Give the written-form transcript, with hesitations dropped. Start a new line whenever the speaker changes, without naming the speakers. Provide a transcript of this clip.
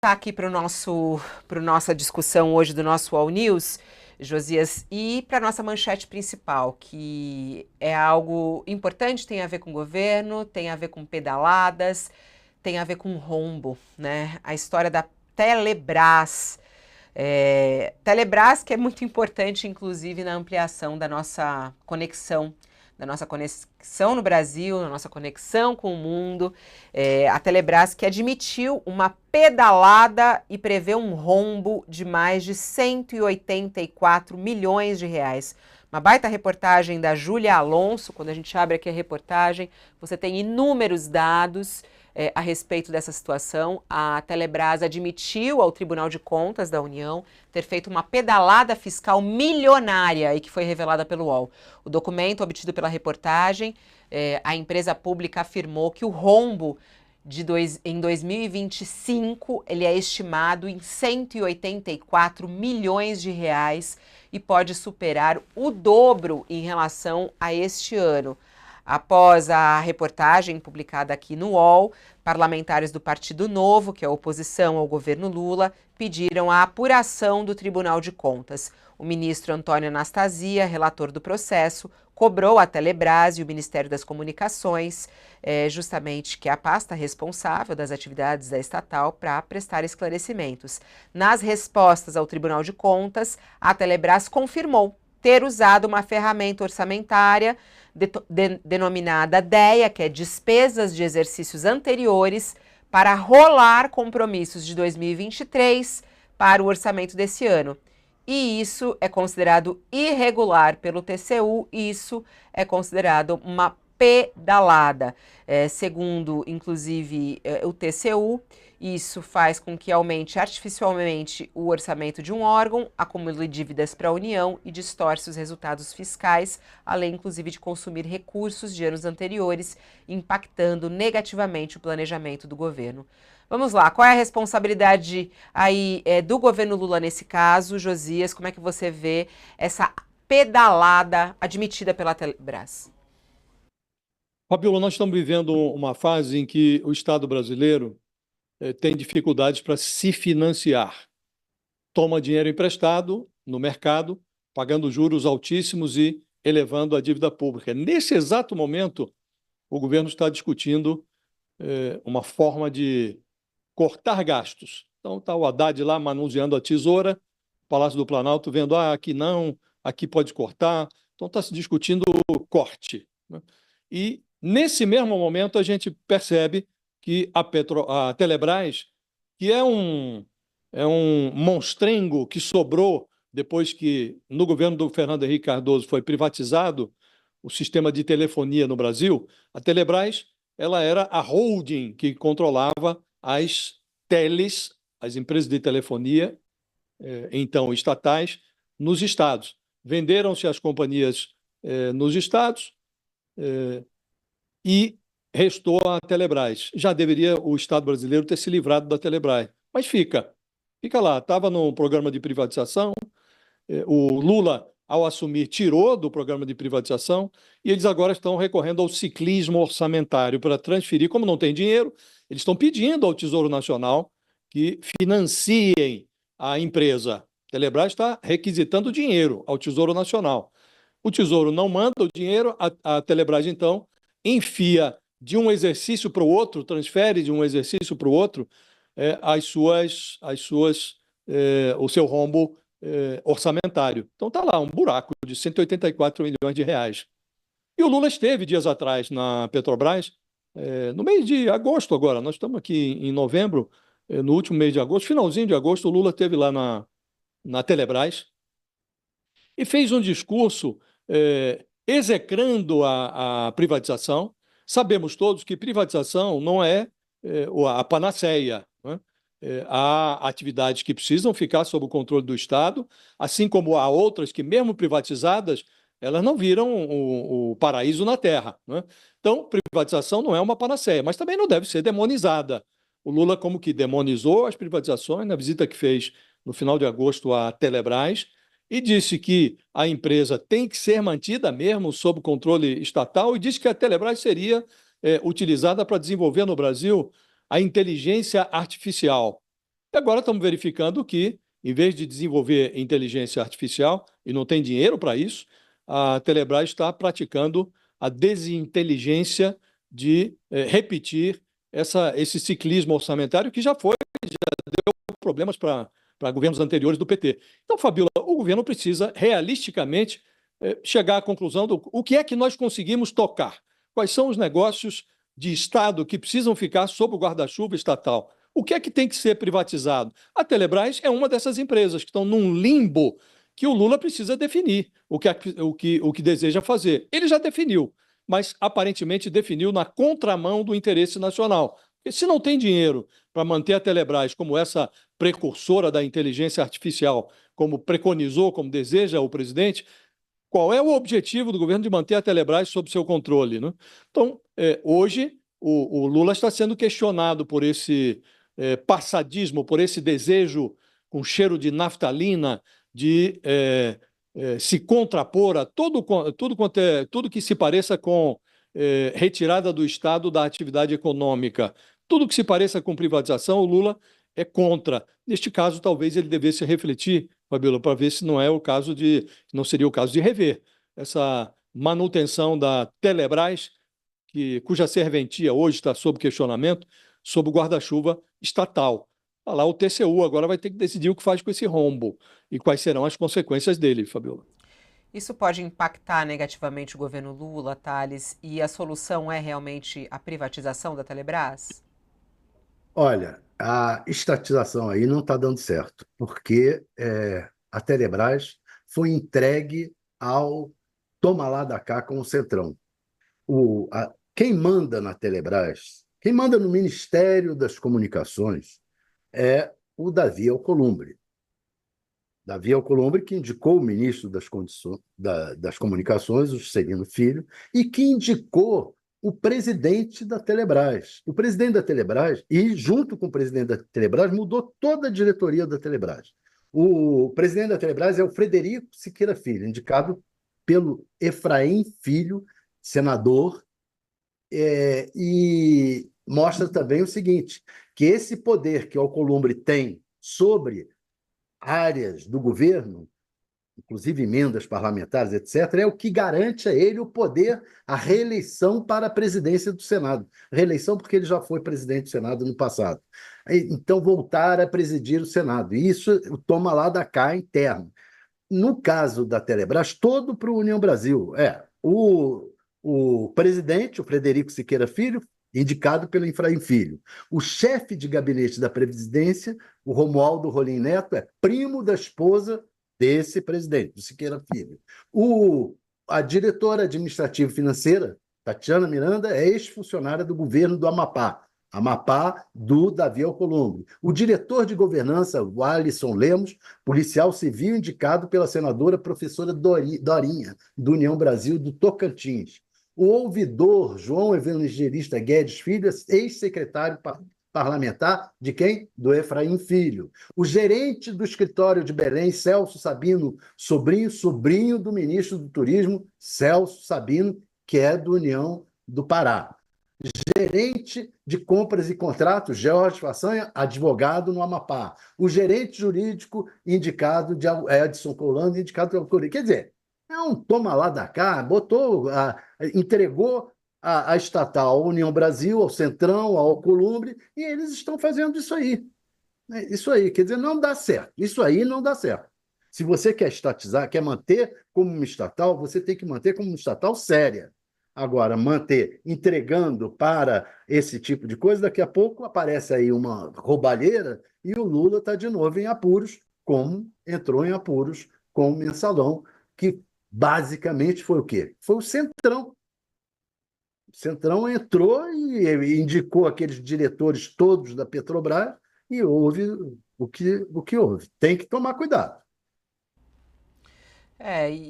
Tá aqui para nossa discussão hoje do nosso All News, Josias, e para nossa manchete principal, que é algo importante, tem a ver com governo, tem a ver com pedaladas, tem a ver com rombo, né? A história da Telebrás. Telebrás, que é muito importante, inclusive, na ampliação da nossa conexão no Brasil, na nossa conexão com o mundo. A Telebrás que admitiu uma pedalada e prevê um rombo de mais de 184 milhões de reais. Uma baita reportagem da Júlia Alonso. Quando a gente abre aqui a reportagem, você tem inúmeros dados a respeito dessa situação. A Telebrás admitiu ao Tribunal de Contas da União ter feito uma pedalada fiscal milionária e que foi revelada pelo UOL. O documento obtido pela reportagem, a empresa pública afirmou que o rombo em 2025 ele é estimado em 184 milhões de reais e pode superar o dobro em relação a este ano. Após a reportagem publicada aqui no UOL, parlamentares do Partido Novo, que é a oposição ao governo Lula, pediram a apuração do Tribunal de Contas. O ministro Antônio Anastasia, relator do processo, cobrou a Telebrás e o Ministério das Comunicações, justamente que é a pasta responsável das atividades da estatal, para prestar esclarecimentos. Nas respostas ao Tribunal de Contas, a Telebrás confirmou ter usado uma ferramenta orçamentária denominada DEA, que é Despesas de Exercícios Anteriores, para rolar compromissos de 2023 para o orçamento desse ano. E isso é considerado irregular pelo TCU, e isso é considerado uma pedalada. Segundo, inclusive, o TCU, isso faz com que aumente artificialmente o orçamento de um órgão, acumule dívidas para a União e distorce os resultados fiscais, além, inclusive, de consumir recursos de anos anteriores, impactando negativamente o planejamento do governo. Vamos lá, qual é a responsabilidade aí do governo Lula nesse caso, Josias? Como é que você vê essa pedalada admitida pela Telebrás?
Fabiola, nós estamos vivendo uma fase em que o Estado brasileiro tem dificuldades para se financiar. Toma dinheiro emprestado no mercado, pagando juros altíssimos e elevando a dívida pública. Nesse exato momento, o governo está discutindo uma forma de cortar gastos. Então, está o Haddad lá manuseando a tesoura, Palácio do Planalto vendo, aqui não, aqui pode cortar. Então, está se discutindo o corte, né? E, nesse mesmo momento, a gente percebe que a Telebrás, que é um monstrengo que sobrou depois que, no governo do Fernando Henrique Cardoso, foi privatizado o sistema de telefonia no Brasil, a Telebrás ela era a holding que controlava as teles, as empresas de telefonia, então estatais, nos estados. Venderam-se as companhias nos estados e restou a Telebrás. Já deveria o Estado brasileiro ter se livrado da Telebrás, mas fica lá. Estava no programa de privatização, o Lula, ao assumir, tirou do programa de privatização e eles agora estão recorrendo ao ciclismo orçamentário para transferir. Como não tem dinheiro, eles estão pedindo ao Tesouro Nacional que financiem a empresa. A Telebrás está requisitando dinheiro ao Tesouro Nacional. O Tesouro não manda o dinheiro, a Telebrás, então, enfia de um exercício para o outro, transfere de um exercício para o outro o seu rombo orçamentário. Então está lá um buraco de 184 milhões de reais. E o Lula esteve dias atrás na Petrobras, no mês de agosto agora, nós estamos aqui em novembro, no último mês de agosto, finalzinho de agosto, o Lula esteve lá na Telebrás e fez um discurso execrando a privatização. Sabemos todos que privatização não é a panaceia, né? Há atividades que precisam ficar sob o controle do Estado, assim como há outras que, mesmo privatizadas, elas não viram o paraíso na terra, né? Então, privatização não é uma panaceia, mas também não deve ser demonizada. O Lula como que demonizou as privatizações na visita que fez no final de agosto à Telebrás e disse que a empresa tem que ser mantida mesmo sob controle estatal e disse que a Telebrás seria utilizada para desenvolver no Brasil a inteligência artificial. E agora estamos verificando que, em vez de desenvolver inteligência artificial, e não tem dinheiro para isso, a Telebrás está praticando a desinteligência de repetir esse ciclismo orçamentário que já deu problemas para governos anteriores do PT. Então, Fabíola, o governo precisa realisticamente chegar à conclusão do o que é que nós conseguimos tocar. Quais são os negócios de Estado que precisam ficar sob o guarda-chuva estatal? O que é que tem que ser privatizado? A Telebrás é uma dessas empresas que estão num limbo que o Lula precisa definir o que deseja fazer. Ele já definiu, mas aparentemente definiu na contramão do interesse nacional. Porque se não tem dinheiro para manter a Telebrás como essa precursora da inteligência artificial, como preconizou, como deseja o presidente, qual é o objetivo do governo de manter a Telebrás sob seu controle, né? Então, hoje, o Lula está sendo questionado por esse passadismo, por esse desejo com cheiro de naftalina de se contrapor a tudo que se pareça com retirada do Estado da atividade econômica. Tudo que se pareça com privatização, o Lula é contra. Neste caso, talvez ele devesse refletir, Fabíola, para ver se não seria o caso de rever essa manutenção da Telebrás, cuja serventia hoje está sob questionamento, sob o guarda-chuva estatal. Lá o TCU agora vai ter que decidir o que faz com esse rombo e quais serão as consequências dele, Fabíola.
Isso pode impactar negativamente o governo Lula, Thales, e a solução é realmente a privatização da Telebrás?
Olha, a estatização aí não está dando certo, porque a Telebrás foi entregue ao toma lá da cá com o Centrão. Quem manda na Telebrás, quem manda no Ministério das Comunicações é o Davi Alcolumbre. Davi Alcolumbre, que indicou o ministro das Comunicações, o Juscelino Filho, e que indicou o presidente da Telebrás. O presidente da Telebrás, e junto com o presidente da Telebrás, mudou toda a diretoria da Telebrás. O presidente da Telebrás é o Frederico Siqueira Filho, indicado pelo Efraim Filho, senador, e mostra também o seguinte, que esse poder que o Alcolumbre tem sobre áreas do governo, inclusive emendas parlamentares, etc., é o que garante a ele o poder, a reeleição para a presidência do Senado. Reeleição porque ele já foi presidente do Senado no passado. Então, voltar a presidir o Senado. E isso toma lá da cá interno. No caso da Telebrás, todo para o União Brasil. O presidente, o Frederico Siqueira Filho, indicado pelo Efraim Filho. O chefe de gabinete da presidência, o Romualdo Rolim Neto, é primo da esposa desse presidente, do Siqueira Filho. A diretora administrativa e financeira, Tatiana Miranda, é ex-funcionária do governo do Amapá do Davi Alcolumbre. O diretor de governança, o Alisson Lemos, policial civil indicado pela senadora professora Dorinha, do União Brasil do Tocantins. O ouvidor João Evangelista Guedes Filho, ex-secretário parlamentar de quem? Do Efraim Filho. O gerente do escritório de Belém, Celso Sabino sobrinho do ministro do Turismo, Celso Sabino, que é do União do Pará. Gerente de compras e contratos, Jorge Façanha, advogado no Amapá. O gerente jurídico indicado de Edson Colando, indicado pelo Correio. Quer dizer, é um toma lá da cá, entregou a estatal à União Brasil, ao Centrão, ao Alcolumbre, e eles estão fazendo isso aí. Isso aí, quer dizer, não dá certo. Isso aí não dá certo. Se você quer estatizar, quer manter como uma estatal, você tem que manter como uma estatal séria. Agora, manter entregando para esse tipo de coisa, daqui a pouco aparece aí uma roubalheira e o Lula está de novo em apuros, como entrou em apuros com o Mensalão, que basicamente foi o quê? Foi o Centrão. O Centrão entrou e indicou aqueles diretores todos da Petrobras e houve o que houve. Tem que tomar cuidado.
É,